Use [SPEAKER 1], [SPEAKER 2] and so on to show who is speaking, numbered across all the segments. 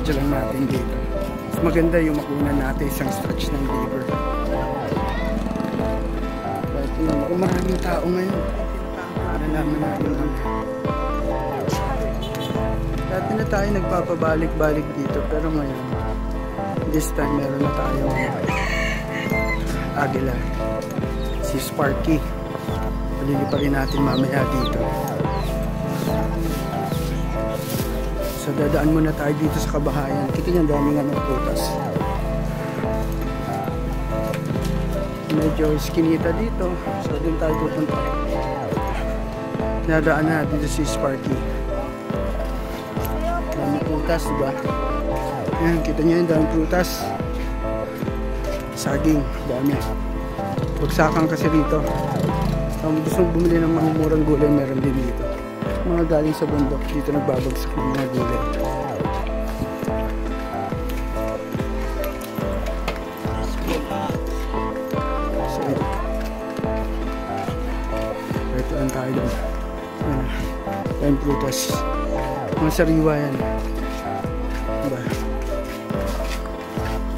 [SPEAKER 1] dire-diretso lang natin dito. Mas maganda yung makunan natin isang stretch ng liver. Kahit kung maraming tao ngayon, para naman natin ang dati na tayo nagpapabalik-balik dito, pero ngayon this time meron na tayong agila, si Sparky. Paliliparin natin mamaya dito. So dadaan muna tayo dito sa kabahayan. Kita niyo ang daming putas. Medyo skinita dito, so doon tayo pupunta. Nadaan na dito si Sparky. Daming prutas, diba? Ayan, kita niyo yung daming prutas. Saging, dami. Bagsakan kasi rito. Kung gusto mong bumili ng mga murang gulay, meron din dito. Mga galing sa bundok, dito nagbabagsak ng mga gulay. So, ito lang tayo doon. Ayan, prutas. Mga sariwa yan. Diba?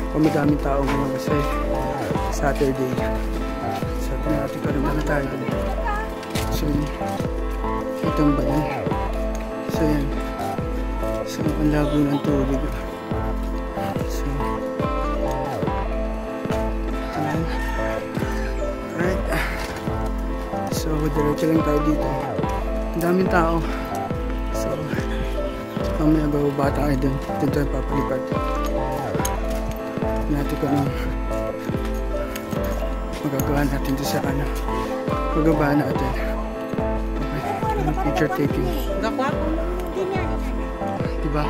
[SPEAKER 1] Kung madaming tao ngayon kasi Saturday. So, natin pa naman na tayo. So, itong ba yan? So, yan. So, ang labo ng tubig. So, ayan. Alright. So, diretso lang tayo dito. Ang daming tao. So, mamaya bababa tayo dun. Dun tayo papalipad. Natin ko nung magagawa natin doon sa magagawa natin. Okay, picture taking. Diba?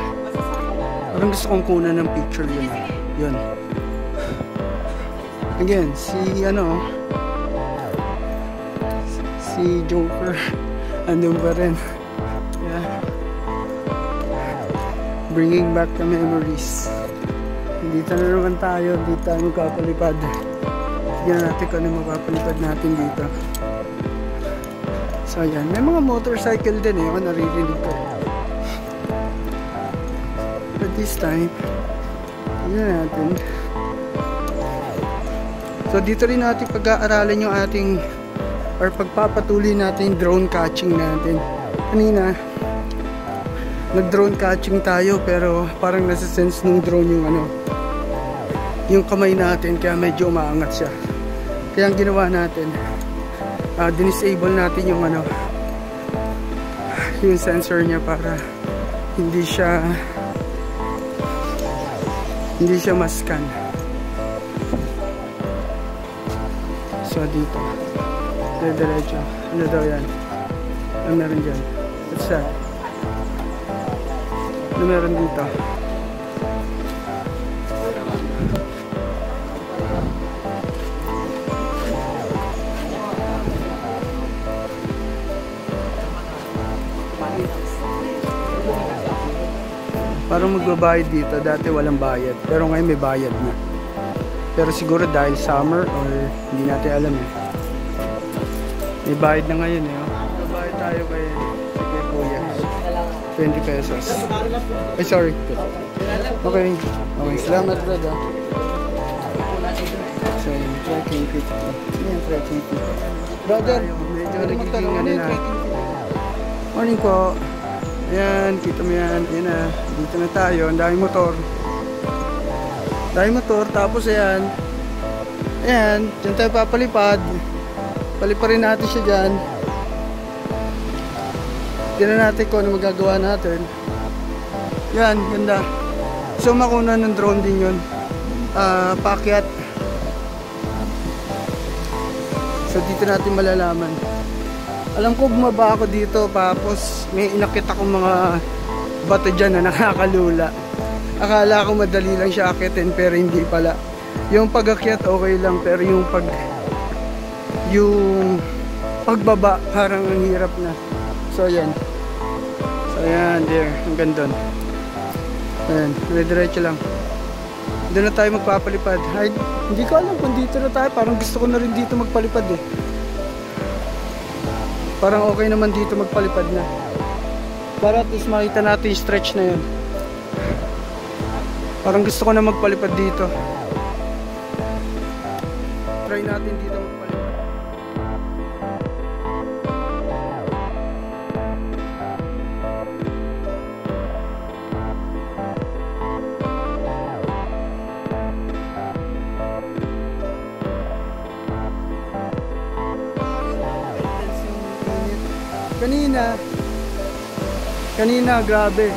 [SPEAKER 1] Parang gusto kong kunan ng picture yun. Yun. Again, si Joker andun pa rin. Yeah. Bringing back the memories. Dito na naman tayo. Dito tayo magkapalipad. Tignan natin kung ano mapapalipad natin dito. So yan, may mga motorcycle din ako naririnig ko. But this time, tignan natin. So dito rin natin pag-aaralan yung ating or pagpapatuloy natin yung drone catching natin. Kanina nag-drone catching tayo pero parang nasa-sense ng drone yung kamay natin, kaya medyo umaangat siya. Kaya ang ginawa natin, dinisable natin yung sensor niya para hindi siya ma-scan. So dito diretso, ano daw yan? Ano meron dyan? What's that? Ano meron dito? Parang magbabayad dito. Dati walang bayad. Pero ngayon may bayad na. Pero siguro dahil summer or hindi natin alam eh. May bayad na ngayon eh. Magbabayad tayo kay Kuya. 20 pesos. Ay sorry. Okay. Okay. Salamat brother. So yung trekking kit. Yan trekking kit. Brother, medyo nagiging na. Morning po. Ayan, kita mo yan. Ayan na, dito na tayo. Ang daming motor. Daming motor. Tapos ayan. Ayan, dyan tayo papalipad. Paliparin natin siya dyan. Tignan natin kung ano magagawa natin. Yan, ganda. So makuna ng drone din yun. Paakyat. So dito natin malalaman. Alam ko bumaba ako dito, tapos may inakit akong mga bato dyan na nakakalula. Akala ko madali lang siya akitin, pero hindi pala. Yung pag-akyat okay lang, pero yung pagbaba parang ang hirap na. So ayan. So ayan, there, ang ganda. Ayan, diretso lang. Doon na tayo magpapalipad. Ay, hindi ko alam kung dito na tayo. Parang gusto ko na rin dito magpalipad eh. Parang okay naman dito magpalipad na. Para at least makita natin yung stretch na yun. Parang gusto ko na magpalipad dito. Try natin dito magpalipad. Kanina grabe.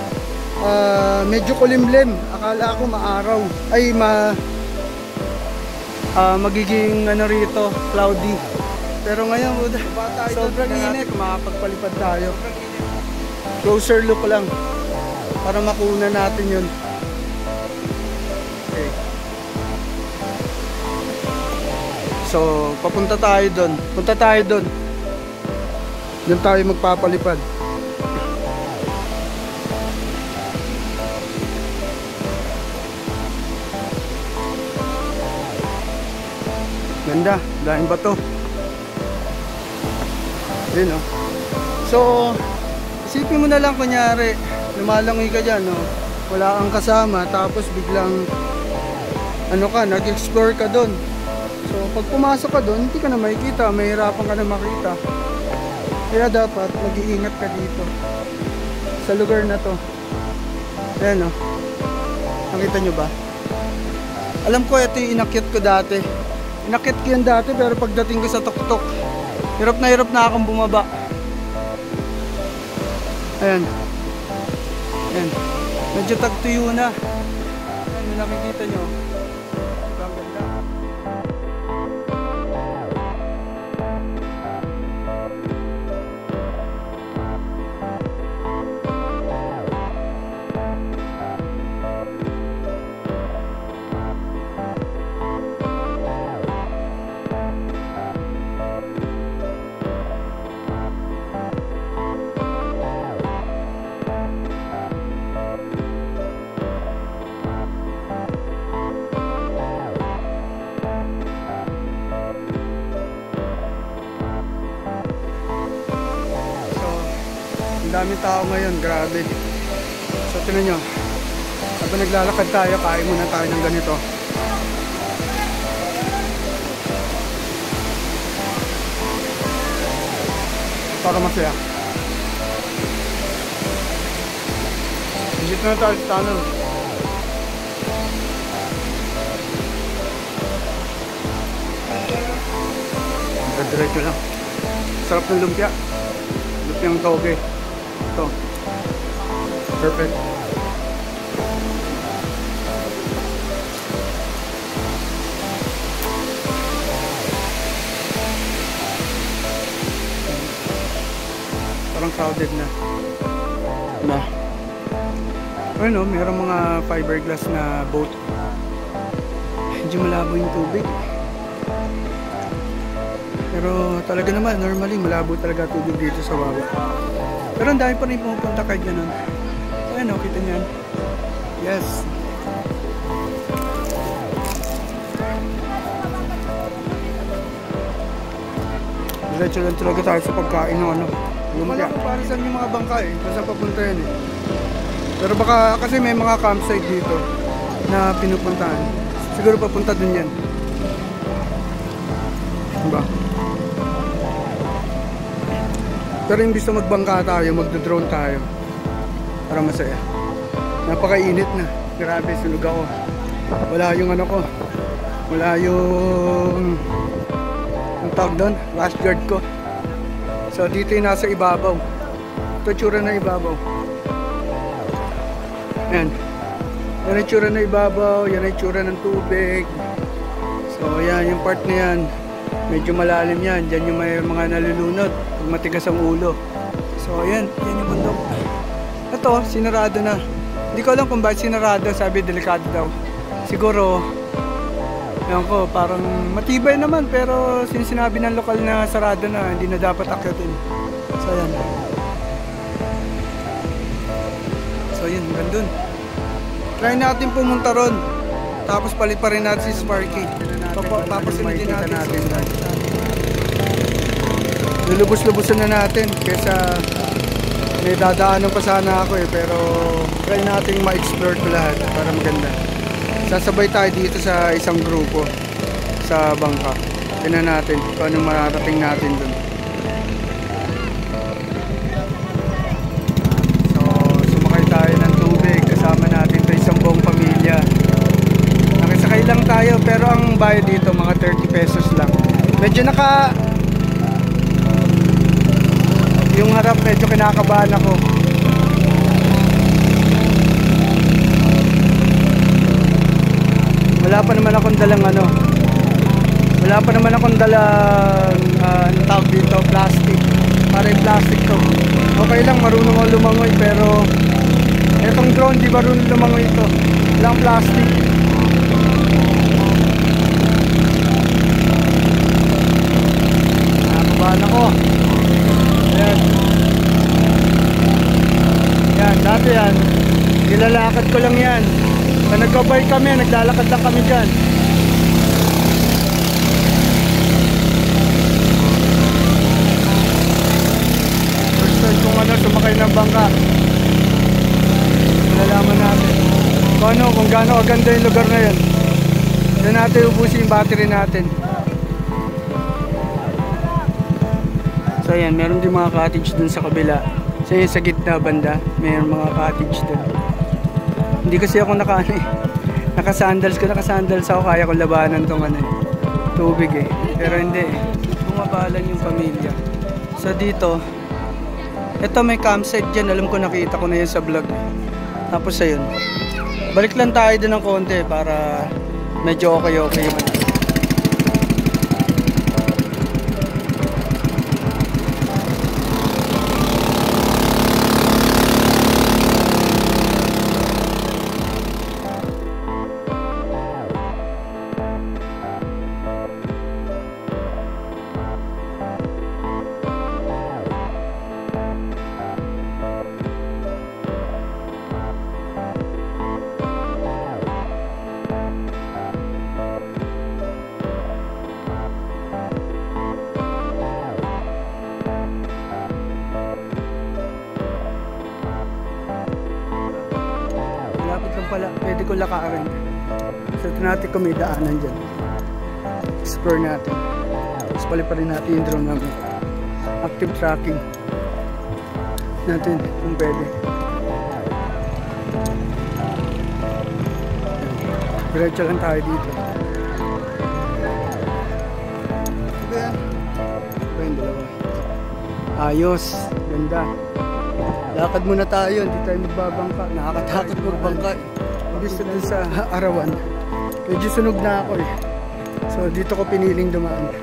[SPEAKER 1] Medyo kulimlim. Akala ko maaraw. Ay magiging ano rito, cloudy. Pero ngayon, sobrang init. Makapagpalipad tayo. Closer look lang para makuna natin yun. Okay. So, papunta tayo doon. Punta tayo doon. Doon tayo magpapalipad. Ganda, dahil bato. Yun o. So, isipin mo na lang kunyari, lumalangoy ka dyan, no? Wala kang kasama, tapos biglang, ano ka, nag-explore ka doon. So, pag pumasok ka doon, hindi ka na makikita, mahirapan ka na makita. Kaya dapat, mag-iingat ka dito. Sa lugar na to. Ayan o. Nakita nyo ba? Alam ko, ito yung inakyat ko dati. Inakyat ko yan dati, pero pagdating ko sa tuktok, hirap na akong bumaba. Ayan. Ayan. Medyo tagtuyo na. Ayan, yung nakikita nyo. Ang ganda. Daming tao ngayon, grabe. So tingnan nyo, habang naglalakad tayo, kain muna tayo ng ganito para masaya. Visit na tayo sa tunnel. Diretso lang. Sarap ng lumpia. Lumpiang toge. Ito. Perfect. Parang crowded na. Ano, mayroong mga fiberglass na boat. Medyo malabo yung tubig. Pero talaga naman, normally malabo talaga tubig dito sa baba. Pero ang dami pa rin pumupunta kahit ganun. So ano, kita niyan. Yes. Diretso lang talaga tayo sa pagkain ng ano. Wala ko para saan yung mga bangka eh. Kung saan papunta yan eh. Pero baka kasi may mga campsite dito na pinupuntahan. Siguro papunta din yan. Diba? Pero imbis na magbangka tayo, magdodrone tayo para masaya. Napakainit na. Grabe, sunog ako. Wala yung ano ko. Wala yung ang tawag doon, rash guard ko. So dito yung nasa ibabaw. Ito tsura na ibabaw. Yan. Yan ang tsura na ibabaw. Yan ang tsura ng tubig. So yan, yung part na yan medyo malalim yan. Diyan yung may mga nalulunod pag matigas ang ulo. So ayan, yan yung bundok. Ito, sinarado na. Hindi ko alam kung bakit sinarado. Sabi delikado daw. Siguro yan ko, parang matibay naman. Pero sinabi ng lokal na sarado na, hindi na dapat akyatin. So ayan. So yun, gandun. Try natin pumunta ron. Tapos palit pa rin natin si Sparky. Papasunodin natin. Lulubos-lubusan na natin. Kesa may dadaanan pa sana ako eh. Pero try natin ma-explore ko lahat para maganda. Sasabay tayo dito sa isang grupo sa bangka. Tingnan natin kung anong mararating natin dun. So, sumakay tayo ng tubig. Kasama natin ito isang buong pamilya. Nakisakay lang tayo pero ang bayad dito mga 30 pesos lang. Medyo yung harap medyo kinakabahan ako. Wala pa naman akong dalang wala pa naman akong dalang tawag dito, plastic. Para yung plastic to. Okay lang, marunong ako lumangoy pero etong drone di marunong lumangoy ito. Walang plastic. Nakakabahan ako. Ayan. Yan, dati yan. Nilalakad ko lang yan. Pag nagka-bike kami, naglalakad lang kami dyan. First time kung sumakay ng bangka. Malalaman natin kung gaano kaganda yung lugar na yun. Doon natin ubusin yung battery natin. So ayan, meron din mga cottage dun sa kabila. So yun, sa gitna banda, meron mga cottage dun. Hindi kasi ako nakasandals ako, kaya ko labanan tong tubig eh. Pero hindi eh, bumabalan yung pamilya. So dito, ito may campsite dyan, alam ko nakita ko na yun sa vlog. Tapos ayun, balik lang tayo dun ng konti para medyo okay yung pala, pwede ko lakarin. So ito natin kung may daanan dyan. Explore natin. Tapos paliparin natin yung drone namin. Active tracking natin kung pwede. Diretso lang tayo dito. Ito yan. Ito yung dalawa. Ayos. Ganda. Lakad muna tayo, hindi tayo magbabangka. Nakakatakot magbangka. Gusto dun sa arawan. Medyo sunog na ako eh. So dito ko piniling dumaan.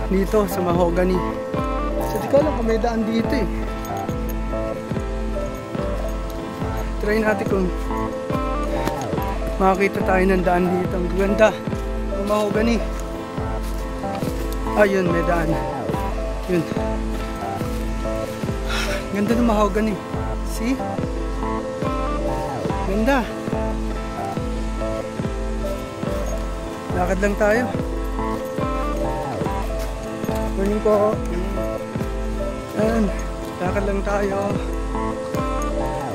[SPEAKER 1] Dito sa Mahogany. So di ko alam kung may daan dito eh. Try natin kung makakita tayo ng daan dito. Ang ganda. Sa Mahogany. Ayun, may daan. Yun. Ganda ng Mahogany. See? Ganda. Lakad lang tayo. Morning po. Ayan. Lakad lang tayo.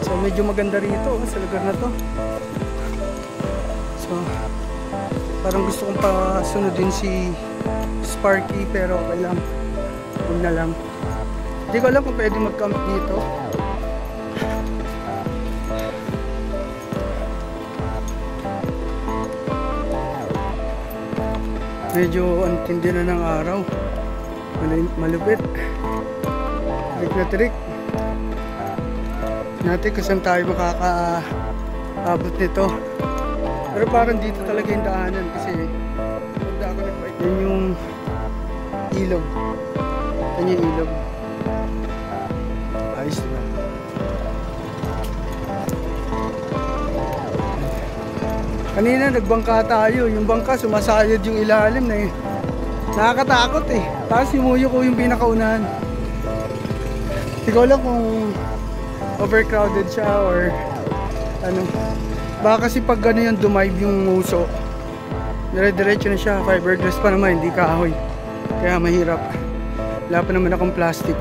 [SPEAKER 1] So medyo maganda rito sa lugar na to. So parang gusto kong pasunodin si Sparky pero okay lang. Huwag na lang. Hindi ko alam kung pwede mag-camp dito. Medyo antindi na ng araw. Malupit. Trik na trik. Natin kung saan tayo makakaabot nito. Pero parang dito talaga yung daanan kasi pagda ako nag-bike. Yan yung ilog. Yan yung ilog. Ayos na. Kanina nagbangka tayo, yung bangka sumasayad yung ilalim na eh. Nakakatakot eh. Tapos yung ko yung pinakaunahan. Hindi ko alam kung overcrowded siya or ano. Baka kasi pag gano'n yung dumive yung muso, dire-diretso na siya. Fiberglass pa naman, hindi kahoy. Kaya mahirap. Wala pa naman akong plastic.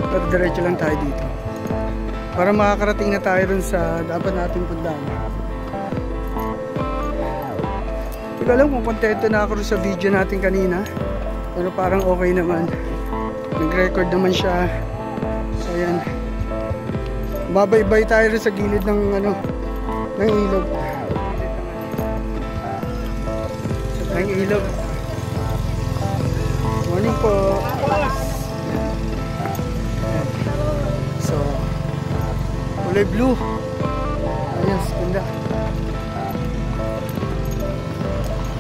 [SPEAKER 1] Pero diretso lang tayo dito. para makakarating na tayo rin sa dapat nating puntahan. Hindi ko alam kung kontento na ako rin sa video natin kanina, pero parang okay naman. Nag-record naman siya. So ayan, babaybay tayo rin sa gilid ng ano, ng ilog. Ng ilog. Morning po. So kulay blue. Ayos, ganda.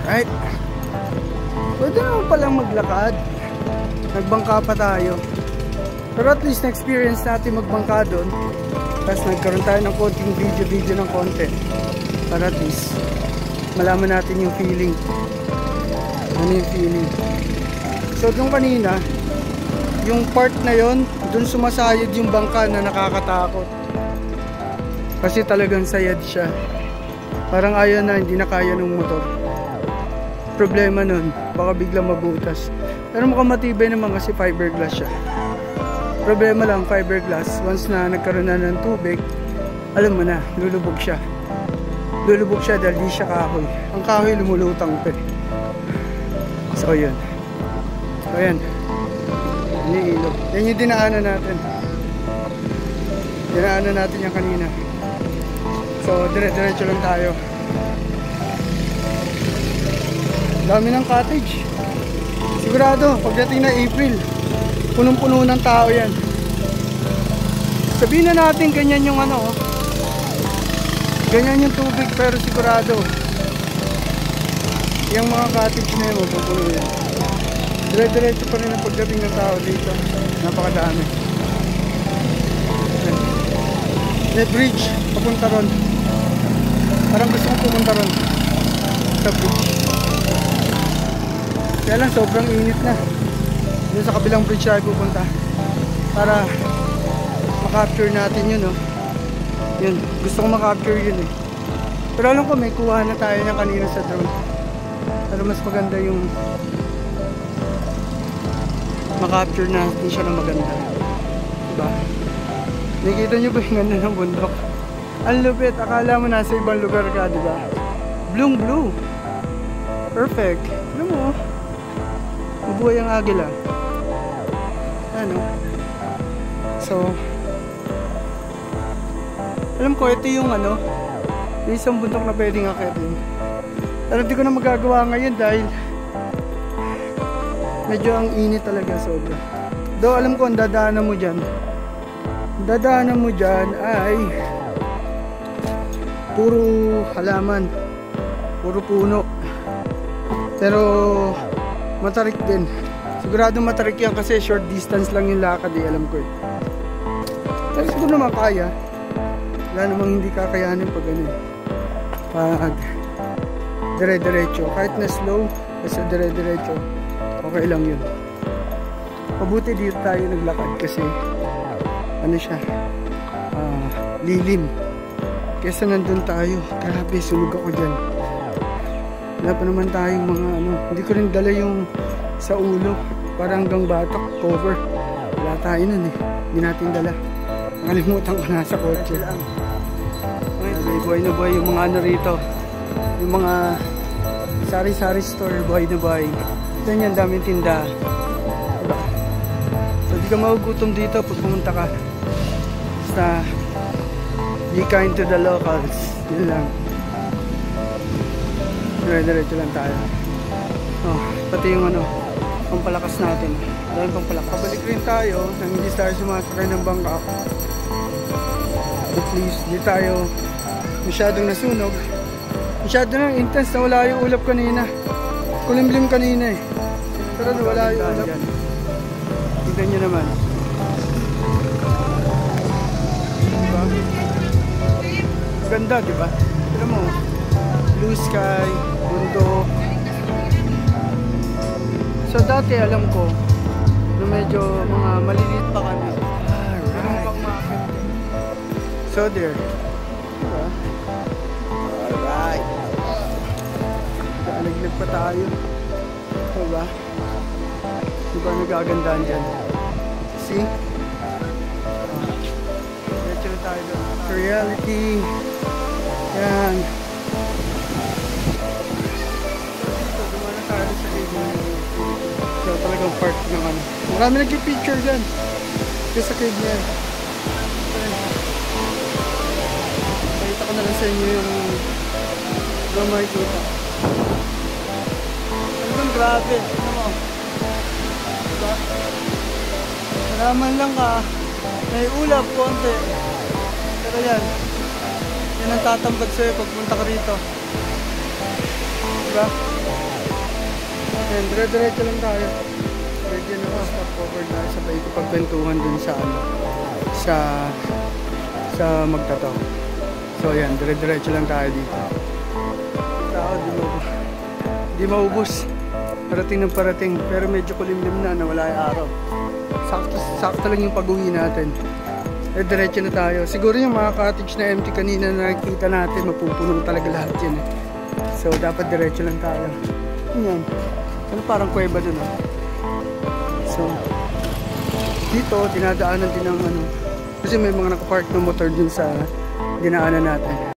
[SPEAKER 1] Right. Pwede naman palang maglakad. Nagbangka pa tayo. Pero at least na-experience natin magbangka doon. Tapos nagkaroon tayo ng konting video ng content. Para at least malaman natin yung feeling. Ano yung feeling. So doon kanina, yung part na yon, doon sumasayad yung bangka na nakakatakot. Kasi talagang sayad siya. Parang ayaw na, hindi na kaya ng motor. Problema nun, baka biglang mabutas. Pero mukhang matibay naman kasi fiberglass siya. Problema lang, fiberglass, once na nagkaroon na ng tubig, alam mo na, lulubog siya. Lulubog siya dahil di siya kahoy. Ang kahoy lumulutang pa. So yun. So yan. Iniilog. Yan yung dinaanan natin. Dinaanan natin yung kanina. So dire-diretso lang tayo. Dami ng cottage. Sigurado, pagdating na April, punong-puno ng tao yan. Sabihin na natin ganyan yung ano, ganyan yung tubig, pero sigurado yung mga cottage na yun, pupuno yan. Dire-diretso pa rin ang pagdating ng tao dito. Napakadami. May bridge, papunta ron. Parang gusto kong pumunta ron sa bridge. Kaya lang sobrang init na. Doon sa kabilang bridge tayo pupunta para makapture natin yun, no? Yun, gusto kong makapture yun eh. Pero alam ko may kuha na tayo ng kanina sa drone. Pero mas maganda yung makapture natin siya na maganda. Diba? Nakikita nyo ba yung ganda ng bundok? Ang lupit, akala mo nasa ibang lugar ka, diba? Blue blue. Perfect. Alam mo, mabuhay ang agila. Ano? So, alam ko, ito yung ano, yung isang bundok na pwedeng akitin. Pero hindi ko na magagawa ngayon dahil medyo ang init talaga, sobra. Though alam ko, ang dadaanan mo dyan. Dadaanan mo dyan ay puro halaman, puro puno. Pero matarik din. Sigurado matarik yan kasi short distance lang yung lakad eh, alam ko eh. Pero siguro naman kaya. Wala namang hindi kakayanin pag ano eh. Pag dire-diretso. Kahit na slow, basta dire-diretso, okay lang yun. Mabuti dito tayo naglakad kasi ano siya, lilim. Kesa nandun tayo, grabe, sunog ako dyan. Wala pa naman tayong mga ano, hindi ko rin dala yung sa ulo, parang hanggang batok, cover. Wala tayo nun eh, hindi natin dala. Nakalimutan ko nasa kotse. Buhay na buhay yung mga ano rito, yung mga sari-sari store, buhay na buhay. Ito yan, daming tinda. Diba? So di ka magugutom dito pag pumunta ka. Basta be kind to the locals. Yun lang. Dire-diretso lang tayo. Oh, pati yung ano, pampalakas natin. Dahil pampalakas. Pabalik rin tayo nang hindi tayo sumasakay ng bangka. At least di tayo masyadong nasunog. Masyado nang intense na wala yung ulap kanina. Kulimlim kanina eh. Pero wala yung ulap. Tignan nyo naman. Diba? Ganda, diba? Alam mo, blue sky, bundok. So dati alam ko, na medyo mga maliliit pa kami. So there. Diba? Alright. Naglag pa tayo. Diba? Diba nagagandaan dyan? See? Diretso na tayo doon. Reality. Yan. So, dumana tayo sa cave. So, talagang part ng ano. Marami nag-picture dyan. Kasi sa cave niya. Pakita ko na lang sa inyo yung makikita. Talagang grabe. Ano mo? Diba? Malaman lang ka. May ulap konti. Pero yan. Yan ang tatambad sa'yo pagpunta ka rito. Diba? Yan, dire-diretso lang tayo. Pwede na ako stop over na sa pagkwentuhan dun sa ano. Sa Magtataw. So yan, dire-diretso lang tayo dito. Tao, di maubos. Parating ng parating. Pero medyo kulimlim na, wala yung araw. Sakto lang yung pag-uwi natin. Eh, diretso na tayo. Siguro yung mga cottage na empty kanina na nakikita natin, mapupuno talaga lahat yan eh. So, dapat diretso lang tayo. Yan. Ano parang kuweba dun ah. So, dito, dinadaanan din ng ano. Kasi may mga nakapark ng motor dun sa dinaanan natin.